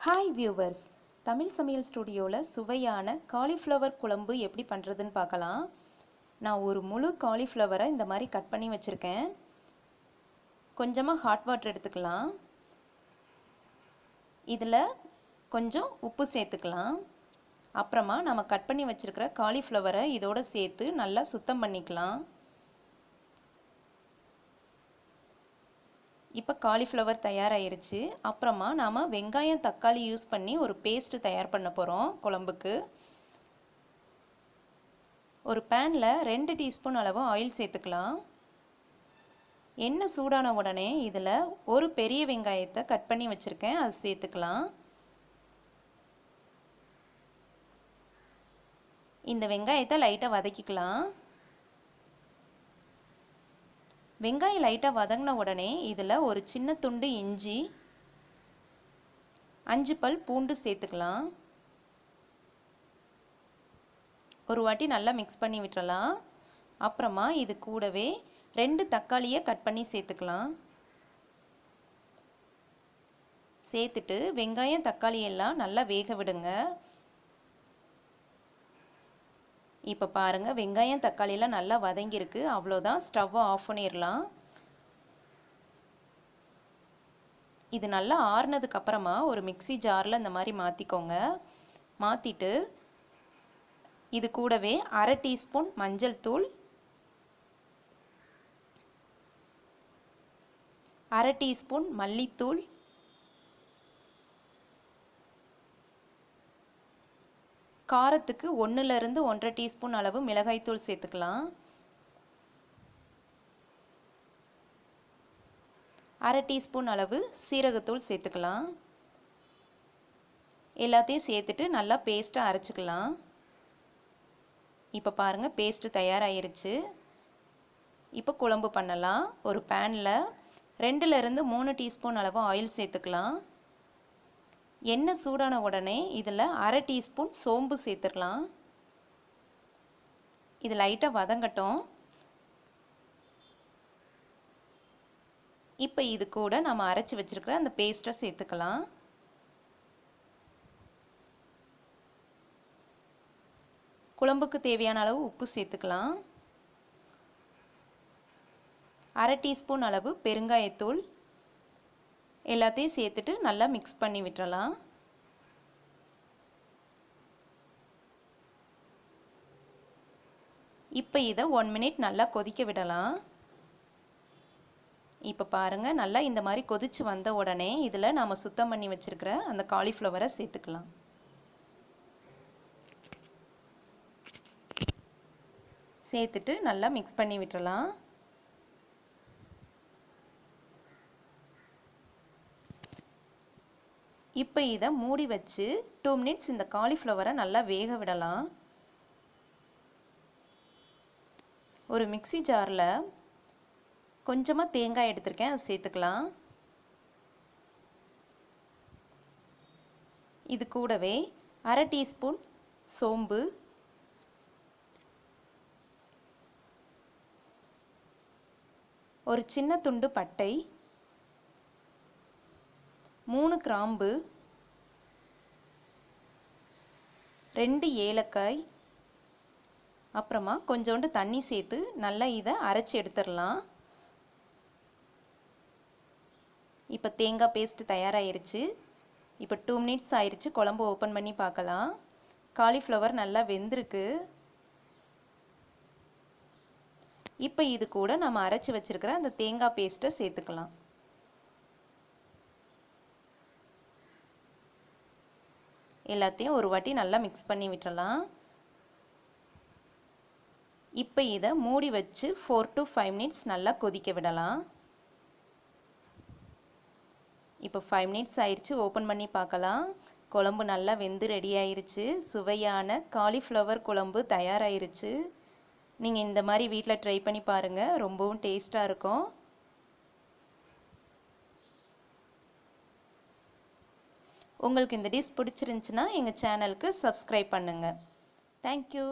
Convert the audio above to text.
Hi viewers, Tamil சமையல் ஸ்டுடியோவில் சுவையான காலிஃப்ளவர் குழம்பு எப்படி பண்ணுறதுன்னு பார்க்கலாம். நான் ஒரு முழு காலிஃப்ளவரை இந்த மாதிரி கட் பண்ணி வச்சுருக்கேன். கொஞ்சமாக ஹாட் வாட்டர் எடுத்துக்கலாம். இதில் கொஞ்சம் உப்பு சேர்த்துக்கலாம். அப்புறமா நம்ம கட் பண்ணி வச்சுருக்கிற காலிஃப்ளவரை இதோடு சேர்த்து நல்லா சுத்தம் பண்ணிக்கலாம். இப்போ காலிஃப்ளவர் தயாராகிருச்சு. அப்புறமா நாம் வெங்காயம் தக்காளி யூஸ் பண்ணி ஒரு பேஸ்ட்டு தயார் பண்ண போகிறோம் குழம்புக்கு. ஒரு பேனில் 2 டீஸ்பூன் அளவு ஆயில் சேர்த்துக்கலாம். எண்ணெய் சூடான உடனே இதில் ஒரு பெரிய வெங்காயத்தை கட் பண்ணி வச்சுருக்கேன், அது சேர்த்துக்கலாம். இந்த வெங்காயத்தை லைட்டாக வதக்கிக்கலாம். வெங்காயம் லைட்டாக வதங்கின உடனே இதில் ஒரு சின்ன துண்டு இஞ்சி, 5 பல் பூண்டு சேர்த்துக்கலாம். ஒரு வாட்டி நல்லா மிக்ஸ் பண்ணி விட்டுறலாம். அப்புறமா இது கூடவே 2 தக்காளியை கட் பண்ணி சேர்த்துக்கலாம். சேர்த்துட்டு வெங்காயம் தக்காளி எல்லாம் நல்லா வேக விடுங்க. இப்போ பாருங்கள், வெங்காயம் தக்காளியெல்லாம் நல்லா வதங்கியிருக்கு. அவ்வளோதான், ஸ்டவ்வை ஆஃப் பண்ணிடலாம். இது நல்லா ஆறுனதுக்கு அப்புறமா ஒரு மிக்ஸி ஜாரில் இந்த மாதிரி மாற்றிக்கோங்க. மாற்றிட்டு இது கூடவே 1/2 டீஸ்பூன் மஞ்சள் தூள், 1/2 டீஸ்பூன் மல்லித்தூள், காரத்துக்கு 1லிருந்து 1/2 டீஸ்பூன் அளவு மிளகாய்த்தூள் சேர்த்துக்கலாம். 1/2 டீஸ்பூன் அளவு சீரகத்தூள் சேர்த்துக்கலாம். எல்லாத்தையும் சேர்த்துட்டு நல்லா பேஸ்ட்டாக அரைச்சிக்கலாம். இப்போ பாருங்கள், பேஸ்ட்டு தயாராகிருச்சு. இப்போ குழம்பு பண்ணலாம். ஒரு பேனில் 2லிருந்து 3 டீஸ்பூன் அளவு ஆயில் சேர்த்துக்கலாம். எண்ணெய் சூடான உடனே இதில் 1/2 டீஸ்பூன் சோம்பு சேர்த்துடலாம். இது லைட்டாக வதங்கட்டும். இப்போ இது கூட நம்ம அரைச்சி வச்சுருக்கிற அந்த பேஸ்ட்டை சேர்த்துக்கலாம். குழம்புக்கு தேவையான அளவு உப்பு சேர்த்துக்கலாம். 1/2 டீஸ்பூன் அளவு பெருங்காயத்தூள். எல்லாத்தையும் சேர்த்துட்டு நல்லா மிக்ஸ் பண்ணி விட்டுறலாம். இப்போ இதை 1 மினிட் நல்லா கொதிக்க விடலாம். இப்போ பாருங்கள், நல்லா இந்த மாதிரி கொதிச்சு வந்த உடனே இதில் நாம் சுத்தம் பண்ணி வச்சுருக்கிற அந்த காலிஃப்ளவரை சேர்த்துக்கலாம். சேர்த்துட்டு நல்லா மிக்ஸ் பண்ணி விட்டுறலாம். இப்போ இதை மூடி வச்சு 2 மினிட்ஸ் இந்த காலிஃப்ளவரை நல்லா வேக விடலாம். ஒரு மிக்ஸி ஜாரில் கொஞ்சமாக தேங்காய் எடுத்திருக்கேன், அதை சேர்த்துக்கலாம். இது கூடவே 1/2 டீஸ்பூன் சோம்பு, ஒரு சின்ன துண்டு பட்டை, 3 கிராம்பு, 2 ஏலக்காய், அப்புறமா கொஞ்சோண்டு தண்ணி சேர்த்து நல்லா இதை அரைச்சி எடுத்துடலாம். இப்போ தேங்காய் பேஸ்ட் தயாராகிருச்சு. இப்போ 2 மினிட்ஸ் ஆயிடுச்சு. குழம்பு ஓப்பன் பண்ணி பார்க்கலாம். காலிஃப்ளவர் நல்லா வெந்திருக்கு. இப்போ இது கூட நம்ம அரைச்சி வச்சுருக்கிற அந்த தேங்காய் பேஸ்ட்டை சேர்த்துக்கலாம். எல்லாத்தையும் ஒரு வாட்டி நல்லா மிக்ஸ் பண்ணி விட்டுறலாம். இப்போ இதை மூடி வச்சு 4 to 5 மினிட்ஸ் நல்லா கொதிக்க விடலாம். இப்போ 5 மினிட்ஸ் ஆயிடுச்சு. ஓப்பன் பண்ணி பார்க்கலாம். குழம்பு நல்லா வெந்து ரெடி ஆயிருச்சு. சுவையான காலிஃப்ளவர் குழம்பு தயாராகிருச்சு. நீங்கள் இந்த மாதிரி வீட்டில் ட்ரை பண்ணி பாருங்கள், ரொம்பவும் டேஸ்ட்டாக இருக்கும். உங்களுக்கு இந்த டிஷ் பிடிச்சிருந்துச்சுன்னா எங்கள் சேனலுக்கு சப்ஸ்கிரைப் பண்ணுங்கள். தேங்க்யூ.